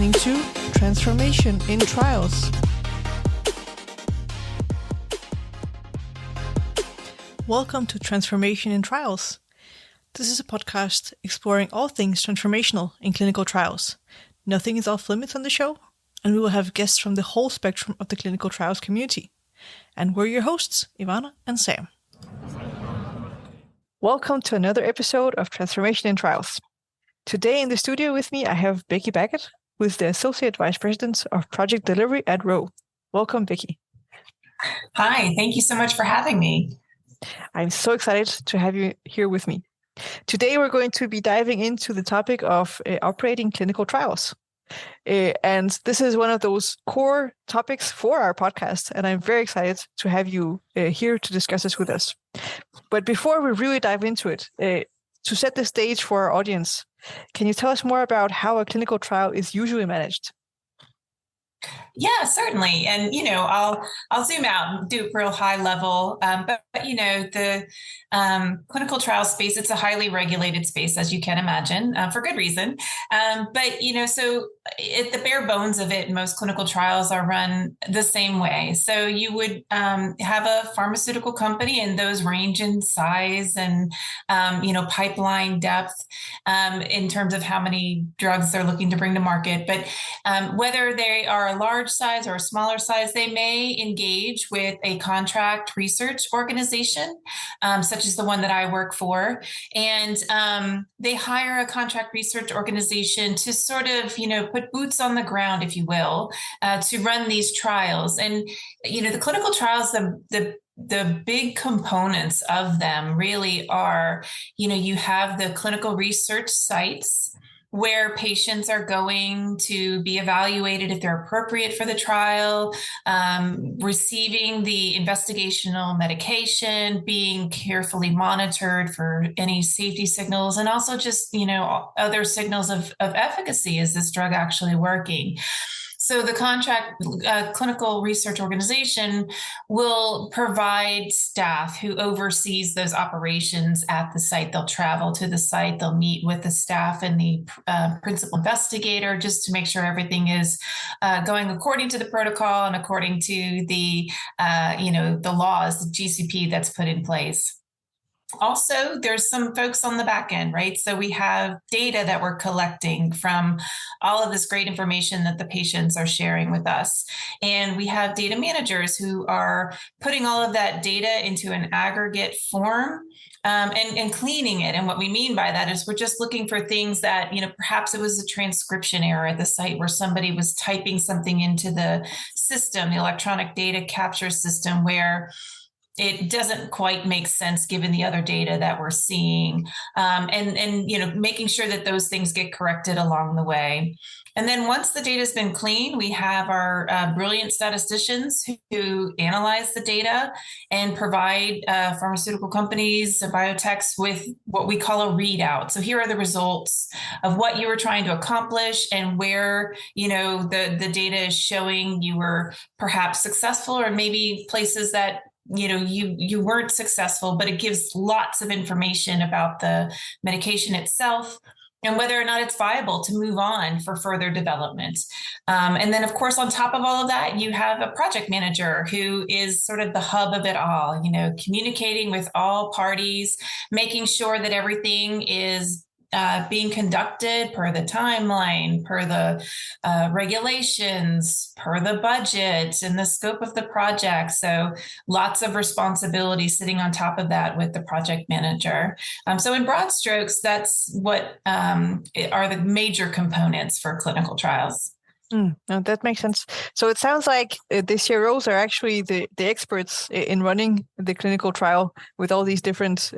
listening to Transformation in Trials. Welcome to Transformation in Trials. This is a podcast exploring all things transformational in clinical trials. Nothing is off limits on the show, and we will have guests from the whole spectrum of the clinical trials community. And we're your hosts, Ivana and Sam. Welcome to another episode of Transformation in Trials. Today in the studio with me, I have Becky Baggett, who is the Associate Vice President of Project Delivery at Rowe. Welcome, Becky. Hi, thank you so much for having me. I'm so excited to have you here with me. Today, we're going to be diving into the topic of operating clinical trials. And this is one of those core topics for our podcast, and I'm very excited to have you here to discuss this with us. But before we really dive into it, to set the stage for our audience, can you tell us more about how a clinical trial is usually managed? Yeah, certainly. And, I'll zoom out and do it real high level. But the clinical trial space, it's a highly regulated space, as you can imagine, for good reason. So at the bare bones of it, most clinical trials are run the same way. So you would have a pharmaceutical company, and those range in size and, pipeline depth in terms of how many drugs they're looking to bring to market. But whether they are a large size or a smaller size, they may engage with a contract research organization, such as the one that I work for. And they hire a contract research organization to sort of, put boots on the ground, if you will, to run these trials. And, the clinical trials, the big components of them really are, you have the clinical research sites where patients are going to be evaluated if they're appropriate for the trial, receiving the investigational medication, being carefully monitored for any safety signals, and also just, other signals of efficacy. Is this drug actually working? So the contract clinical research organization will provide staff who oversees those operations at the site. They'll travel to the site, they'll meet with the staff and the principal investigator just to make sure everything is going according to the protocol and according to the laws, the GCP that's put in place. Also, there's some folks on the back end, right? So we have data that we're collecting from all of this great information that the patients are sharing with us. And we have data managers who are putting all of that data into an aggregate form and cleaning it. And what we mean by that is we're just looking for things that, perhaps it was a transcription error at the site where somebody was typing something into the system, the electronic data capture system, where it doesn't quite make sense given the other data that we're seeing, and making sure that those things get corrected along the way. And then once the data has been cleaned, we have our brilliant statisticians who analyze the data and provide pharmaceutical companies, biotechs, with what we call a readout. So here are the results of what you were trying to accomplish and where, the data is showing you were perhaps successful, or maybe places that you weren't successful, but it gives lots of information about the medication itself and whether or not it's viable to move on for further development. And then, of course, on top of all of that, you have a project manager who is sort of the hub of it all, communicating with all parties, making sure that everything is being conducted per the timeline, per the regulations, per the budget and the scope of the project. So lots of responsibility sitting on top of that with the project manager. So in broad strokes, that's what are the major components for clinical trials. No, that makes sense. So it sounds like the CROs are actually the experts in running the clinical trial with all these different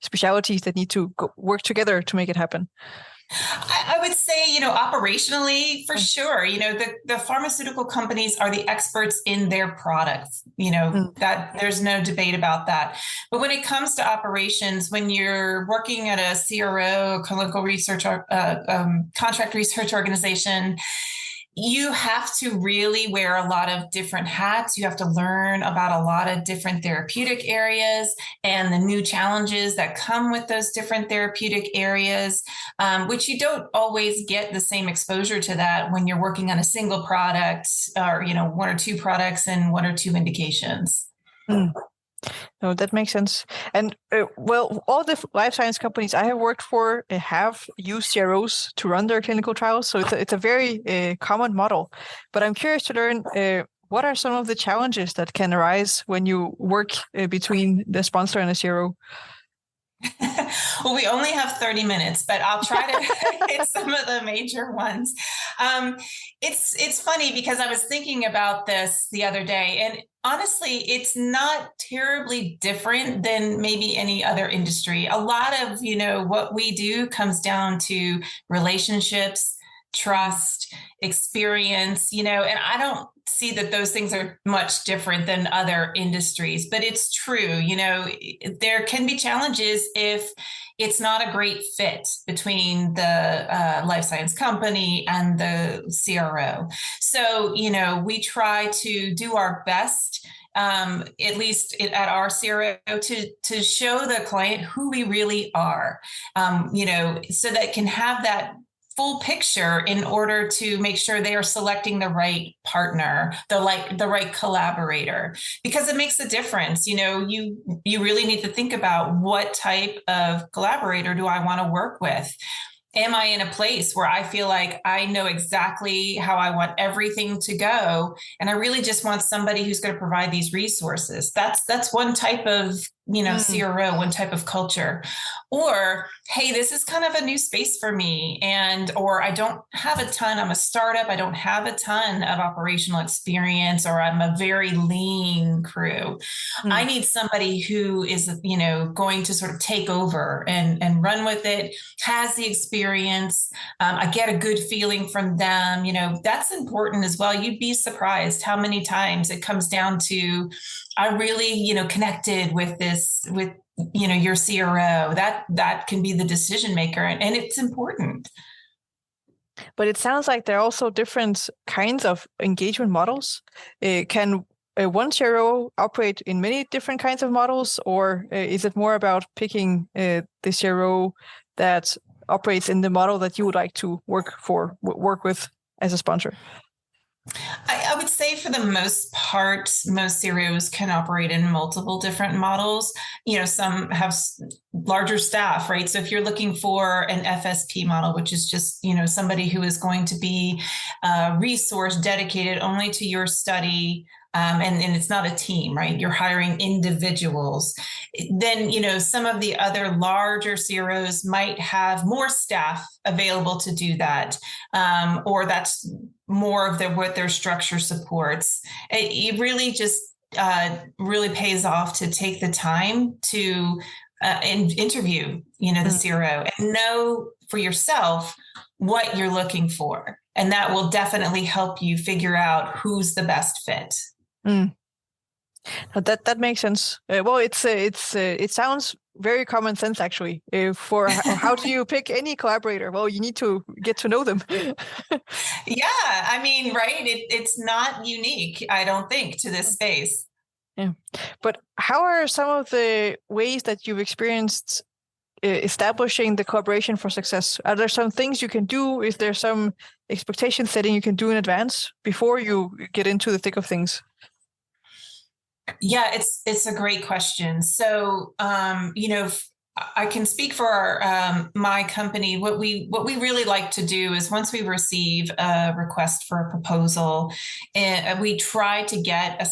specialities that need to work together to make it happen. I would say, operationally, for sure, the pharmaceutical companies are the experts in their products, that there's no debate about that. But when it comes to operations, when you're working at a CRO, clinical research, contract research organization, You have to really wear a lot of different hats. You have to learn about a lot of different therapeutic areas and the new challenges that come with those different therapeutic areas, which you don't always get the same exposure to that when you're working on a single product or, one or two products and one or two indications. Mm. No, that makes sense. And well, all the life science companies I have worked for have used CROs to run their clinical trials. So it's a very common model. But I'm curious to learn what are some of the challenges that can arise when you work between the sponsor and a CRO? Well, we only have 30 minutes, but I'll try to hit some of the major ones. It's funny because I was thinking about this the other day, and honestly, it's not terribly different than maybe any other industry. A lot of, what we do comes down to relationships, trust, experience, and I don't see that those things are much different than other industries, but it's true. There can be challenges if it's not a great fit between the life science company and the CRO. So, we try to do our best, at least at our CRO, to show the client who we really are, so that can have that full picture in order to make sure they are selecting the right partner, the right collaborator, because it makes a difference. You really need to think about what type of collaborator do I want to work with. Am I in a place where I feel like I know exactly how I want everything to go, and I really just want somebody who's going to provide these resources? That's one type of CRO, one type of culture. Or, hey, this is kind of a new space for me, or I don't have a ton, I'm a startup, I don't have a ton of operational experience, or I'm a very lean crew. I need somebody who is, going to sort of take over and run with it, has the experience. I get a good feeling from them. That's important as well. You'd be surprised how many times it comes down to, I really, connected with your CRO. That can be the decision maker, and it's important. But it sounds like there are also different kinds of engagement models. Can one CRO operate in many different kinds of models, or is it more about picking the CRO that operates in the model that you would like to work with as a sponsor? I would say for the most part, most CROs can operate in multiple different models. Some have larger staff, right? So if you're looking for an FSP model, which is just, somebody who is going to be a resource dedicated only to your study, and it's not a team, right? You're hiring individuals. Then, some of the other larger CROs might have more staff available to do that, or that's more of what their structure supports. It really just really pays off to take the time to interview, the CRO, and know for yourself what you're looking for. And that will definitely help you figure out who's the best fit. That makes sense. Well, it sounds very common sense, actually. For how do you pick any collaborator? Well, you need to get to know them. Yeah, I mean, right? It's not unique, I don't think, to this space. Yeah, but how are some of the ways that you've experienced establishing the collaboration for success? Are there some things you can do? Is there some expectation setting you can do in advance before you get into the thick of things? Yeah, it's a great question. So, I can speak for my company. What we really like to do is, once we receive a request for a proposal, we try to get a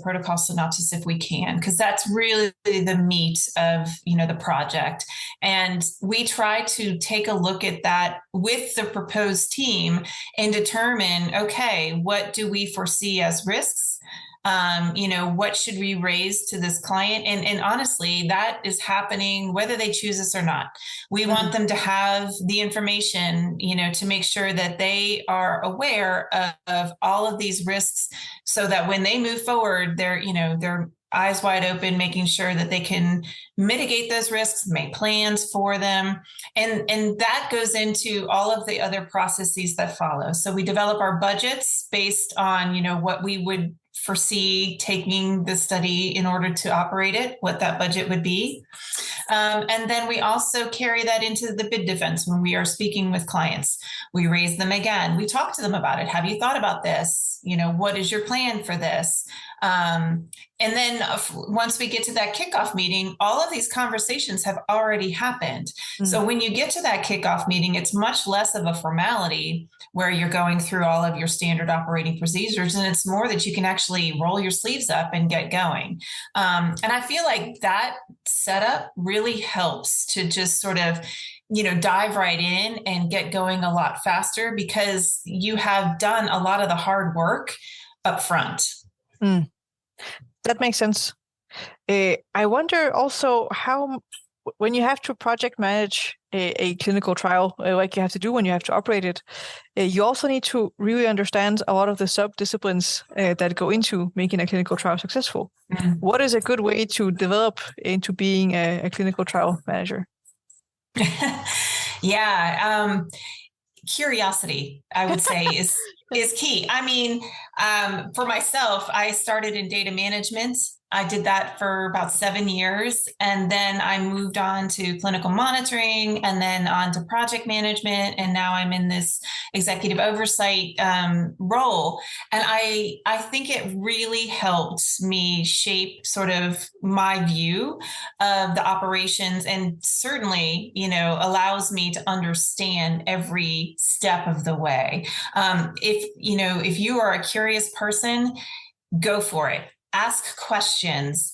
protocol synopsis if we can, because that's really the meat of the project. And we try to take a look at that with the proposed team and determine, okay, what do we foresee as risks? What should we raise to this client? And honestly, that is happening whether they choose us or not. We want them to have the information, to make sure that they are aware of all of these risks, so that when they move forward, they're eyes wide open, making sure that they can mitigate those risks, make plans for them. And that goes into all of the other processes that follow. So we develop our budgets based on, what we would foresee taking the study in order to operate it, what that budget would be. And then we also carry that into the bid defense when we are speaking with clients. We raise them again. We talk to them about it. Have you thought about this? What is your plan for this? And then once we get to that kickoff meeting, all of these conversations have already happened. So when you get to that kickoff meeting, it's much less of a formality where you're going through all of your standard operating procedures. And it's more that you can actually roll your sleeves up and get going. And I feel like that setup really helps to just sort of dive right in and get going a lot faster because you have done a lot of the hard work up front. That makes sense. I wonder also how, when you have to project manage a clinical trial, like you have to do when you have to operate it, you also need to really understand a lot of the sub-disciplines that go into making a clinical trial successful. What is a good way to develop into being a clinical trial manager? Yeah. Curiosity, I would say, is key. I mean, for myself, I started in data management. I did that for about 7 years. And then I moved on to clinical monitoring and then on to project management. And now I'm in this executive oversight role. And I think it really helped me shape sort of my view of the operations and certainly, allows me to understand every step of the way. If you are a curious person, go for it. Ask questions,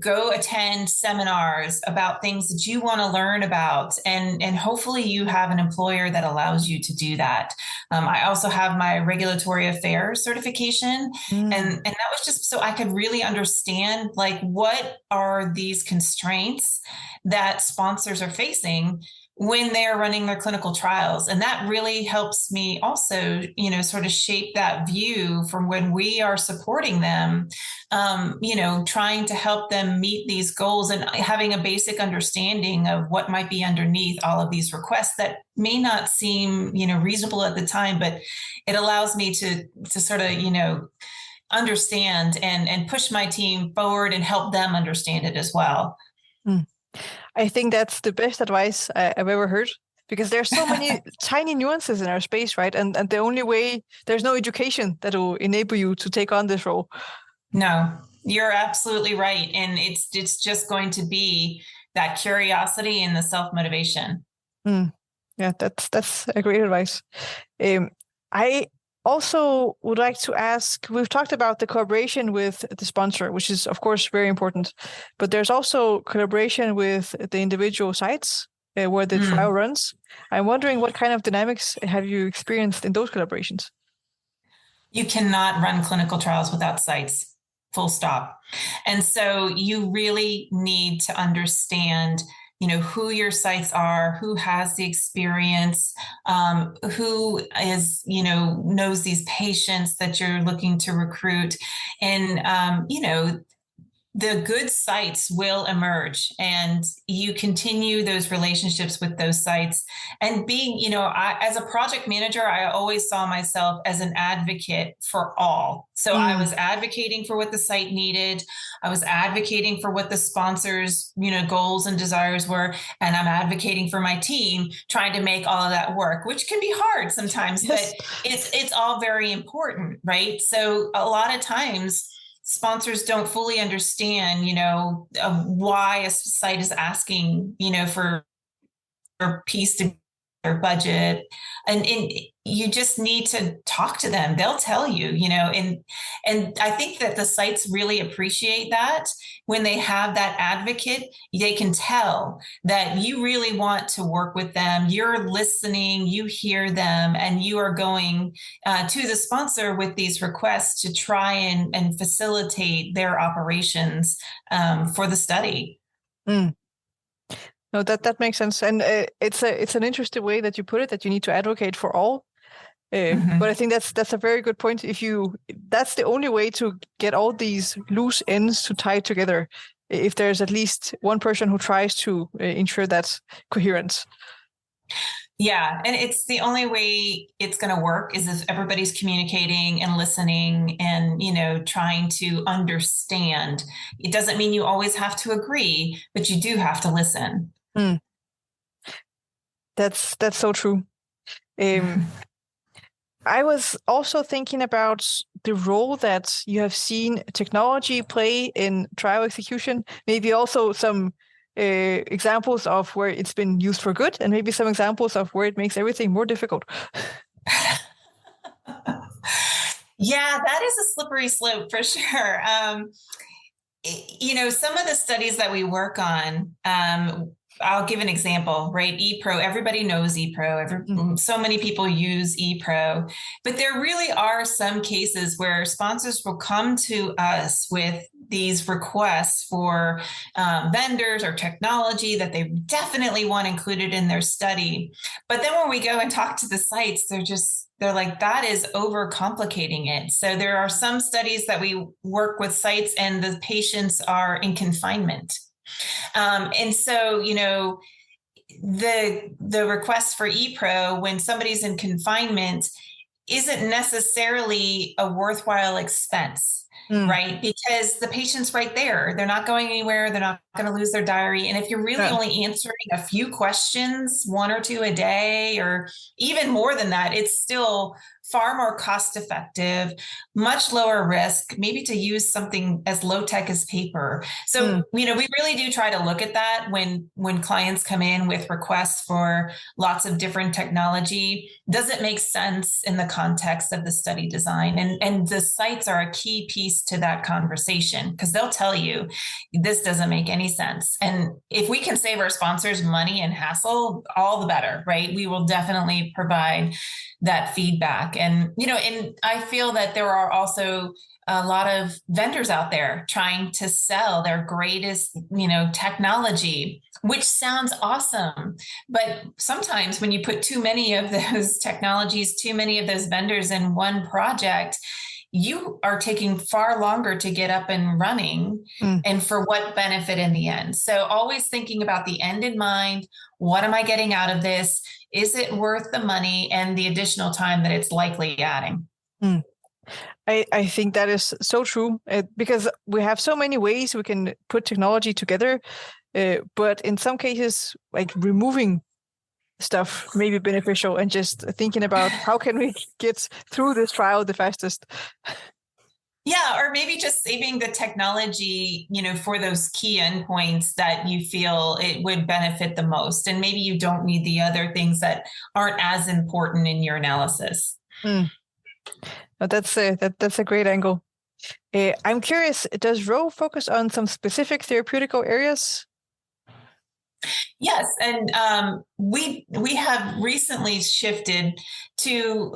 go attend seminars about things that you want to learn about. And hopefully you have an employer that allows you to do that. I also have my regulatory affairs certification. And that was just so I could really understand, like, what are these constraints that sponsors are facing when they're running their clinical trials. And that really helps me also, sort of shape that view from when we are supporting them, trying to help them meet these goals and having a basic understanding of what might be underneath all of these requests that may not seem, reasonable at the time, but it allows me to sort of, understand and push my team forward and help them understand it as well. I think that's the best advice I've ever heard, because there's so many tiny nuances in our space, right? And the only way, there's no education that will enable you to take on this role. No, you're absolutely right. And it's just going to be that curiosity and the self-motivation. Yeah, that's a great advice. I also would like to ask, we've talked about the collaboration with the sponsor, which is, of course, very important, but there's also collaboration with the individual sites where the trial runs. I'm wondering, what kind of dynamics have you experienced in those collaborations? You cannot run clinical trials without sites, full stop. And so you really need to understand who your sites are, who has the experience, who is, knows these patients that you're looking to recruit. And, the good sites will emerge, and you continue those relationships with those sites. And being, as a project manager, I always saw myself as an advocate for all. So I was advocating for what the site needed. I was advocating for what the sponsors, goals and desires were. And I'm advocating for my team, trying to make all of that work, which can be hard sometimes, yes. But it's all very important, right? So a lot of times, sponsors don't fully understand, why a site is asking, for a piece to their budget. And you just need to talk to them. They'll tell you, and I think that the sites really appreciate that. When they have that advocate, they can tell that you really want to work with them. You're listening, you hear them, and you are going to the sponsor with these requests to try and facilitate their operations for the study. No, that makes sense. And it's an interesting way that you put it, that you need to advocate for all. But I think that's a very good point. That's the only way to get all these loose ends to tie together. If there's at least one person who tries to ensure that coherence. Yeah. And it's the only way it's going to work is if everybody's communicating and listening and, trying to understand. It doesn't mean you always have to agree, but you do have to listen. That's so true. I was also thinking about the role that you have seen technology play in trial execution, maybe also some examples of where it's been used for good, and maybe some examples of where it makes everything more difficult. Yeah, that is a slippery slope for sure. Some of the studies that we work on, I'll give an example, right? ePro, everybody knows ePro. So many people use ePro, but there really are some cases where sponsors will come to us with these requests for vendors or technology that they definitely want included in their study. But then when we go and talk to the sites, they're like, that is overcomplicating it. So there are some studies that we work with sites and the patients are in confinement. And so, the request for ePro when somebody's in confinement isn't necessarily a worthwhile expense. Right? Because the patient's right there. They're not going anywhere. They're not going to lose their diary. And if you're really only answering a few questions, 1 or 2 a day, or even more than that, it's still far more cost effective, much lower risk, maybe to use something as low tech as paper. So, we really do try to look at that when clients come in with requests for lots of different technology. Does it make sense in the context of the study design? And the sites are a key piece to that conversation, because they'll tell you this doesn't make any sense. And if we can save our sponsors money and hassle, all the better, right? We will definitely provide that feedback. And, and I feel that there are also a lot of vendors out there trying to sell their greatest, technology, which sounds awesome. But sometimes when you put too many of those technologies, too many of those vendors in one project, you are taking far longer to get up and running, and for what benefit in the end. So always thinking about the end in mind. What am I getting out of this? Is it worth the money and the additional time that it's likely adding? I think that is so true, because we have so many ways we can put technology together, but in some cases, like removing stuff may be beneficial, and just thinking about how can we get through this trial the fastest. Yeah, or maybe just saving the technology, for those key endpoints that you feel it would benefit the most. And maybe you don't need the other things that aren't as important in your analysis. That's a great angle. I'm curious, does Roe focus on some specific therapeutical areas? Yes, and we have recently shifted to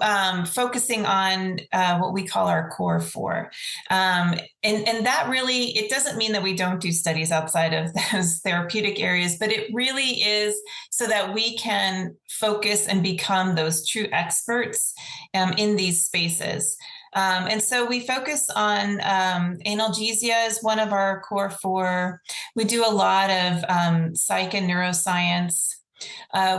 focusing on what we call our core 4, and that really, it doesn't mean that we don't do studies outside of those therapeutic areas, but it really is so that we can focus and become those true experts in these spaces. And so we focus on analgesia as one of our core 4. We do a lot of psych and neuroscience.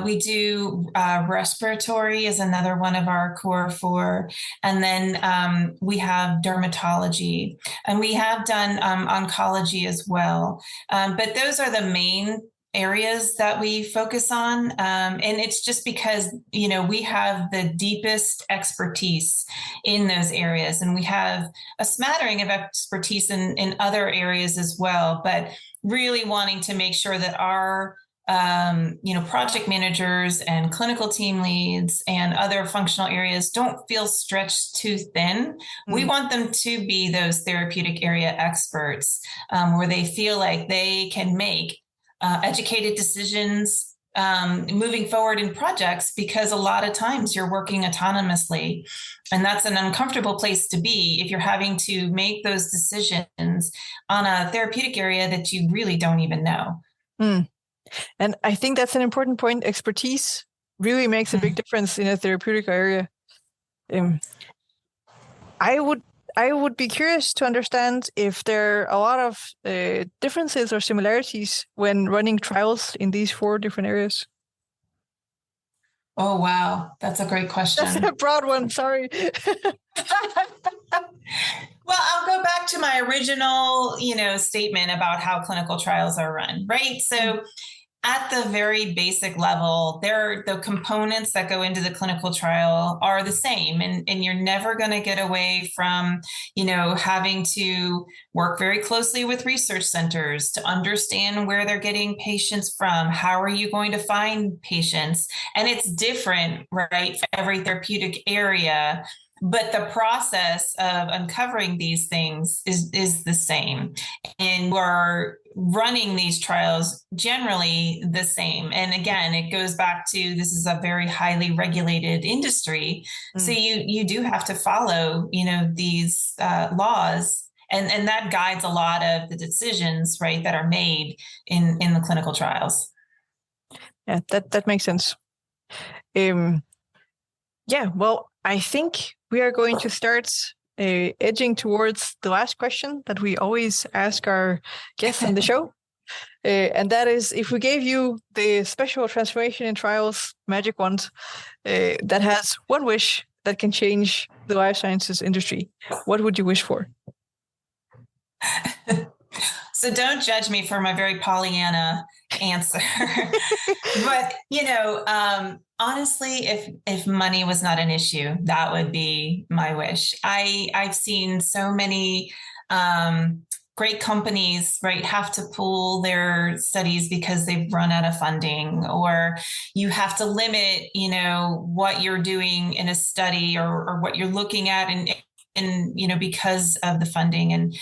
We do respiratory is another one of our core 4. And then we have dermatology, and we have done oncology as well. But those are the main areas that we focus on. And it's just because, we have the deepest expertise in those areas, and we have a smattering of expertise in other areas as well, but really wanting to make sure that our project managers and clinical team leads and other functional areas don't feel stretched too thin. We want them to be those therapeutic area experts, where they feel like they can make educated decisions moving forward in projects, because a lot of times you're working autonomously, and that's an uncomfortable place to be if you're having to make those decisions on a therapeutic area that you really don't even know. And I think that's an important point. Expertise really makes a big difference in a therapeutic area. I would be curious to understand if there are a lot of differences or similarities when running trials in these 4 different areas. Oh, wow. That's a great question. That's a broad one. Sorry. Well, I'll go back to my original, statement about how clinical trials are run, right? So at the very basic level, the components that go into the clinical trial are the same. And you're never going to get away from, having to work very closely with research centers to understand where they're getting patients from. How are you going to find patients? And it's different, right, for every therapeutic area. But the process of uncovering these things is the same. And we're running these trials generally the same. And again, it goes back to, this is a very highly regulated industry. So you do have to follow, these laws. And that guides a lot of the decisions, right, that are made in the clinical trials. Yeah, that makes sense. Yeah, well, I think we are going to start edging towards the last question that we always ask our guests on the show. And that is, if we gave you the special transformation in trials magic wand that has one wish that can change the life sciences industry, what would you wish for? So don't judge me for my very Pollyanna answer. But, honestly, if money was not an issue, that would be my wish. I've seen so many great companies, right, have to pull their studies because they've run out of funding, or you have to limit, what you're doing in a study or what you're looking at and because of the funding. And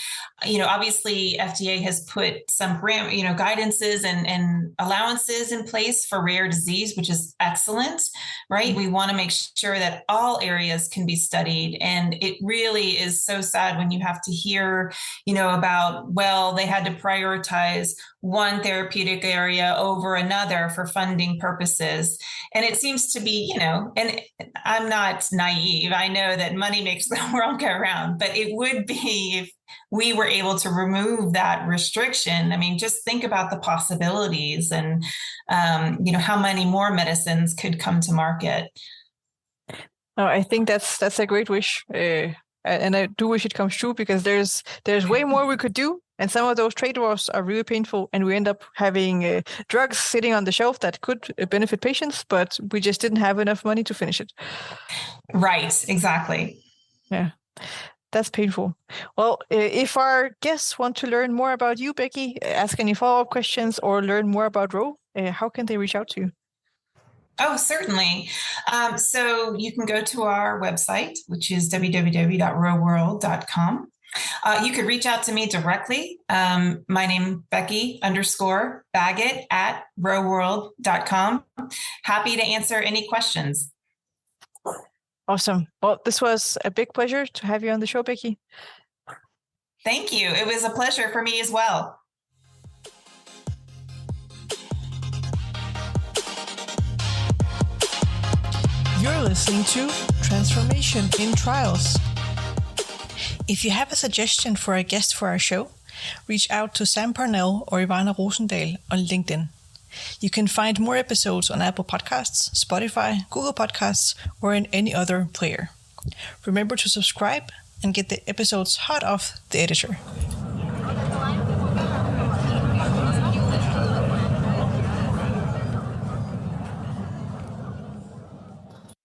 obviously FDA has put some guidances and allowances in place for rare disease, which is excellent, right? We want to make sure that all areas can be studied. And it really is so sad when you have to hear about, well, they had to prioritize one therapeutic area over another for funding purposes. And it seems to be, and I'm not naive. I know that money makes the world go around, but it would be if we were able to remove that restriction. I mean, just think about the possibilities and, how many more medicines could come to market. No, I think that's a great wish. And I do wish it comes true, because there's way more we could do. And some of those trade-offs are really painful, and we end up having drugs sitting on the shelf that could benefit patients, but we just didn't have enough money to finish it. Right, exactly. Yeah, that's painful. Well, if our guests want to learn more about you, Becky, ask any follow-up questions, or learn more about Row, how can they reach out to you? Oh, certainly. So you can go to our website, which is www.rowworld.com. You could reach out to me directly. My name, Becky_Baggett at rowworld.com. Happy to answer any questions. Awesome. Well, this was a big pleasure to have you on the show, Becky. Thank you. It was a pleasure for me as well. You're listening to Transformation in Trials. If you have a suggestion for a guest for our show, reach out to Sam Parnell or Ivana Rosendahl on LinkedIn. You can find more episodes on Apple Podcasts, Spotify, Google Podcasts, or in any other player. Remember to subscribe and get the episodes hot off the editor.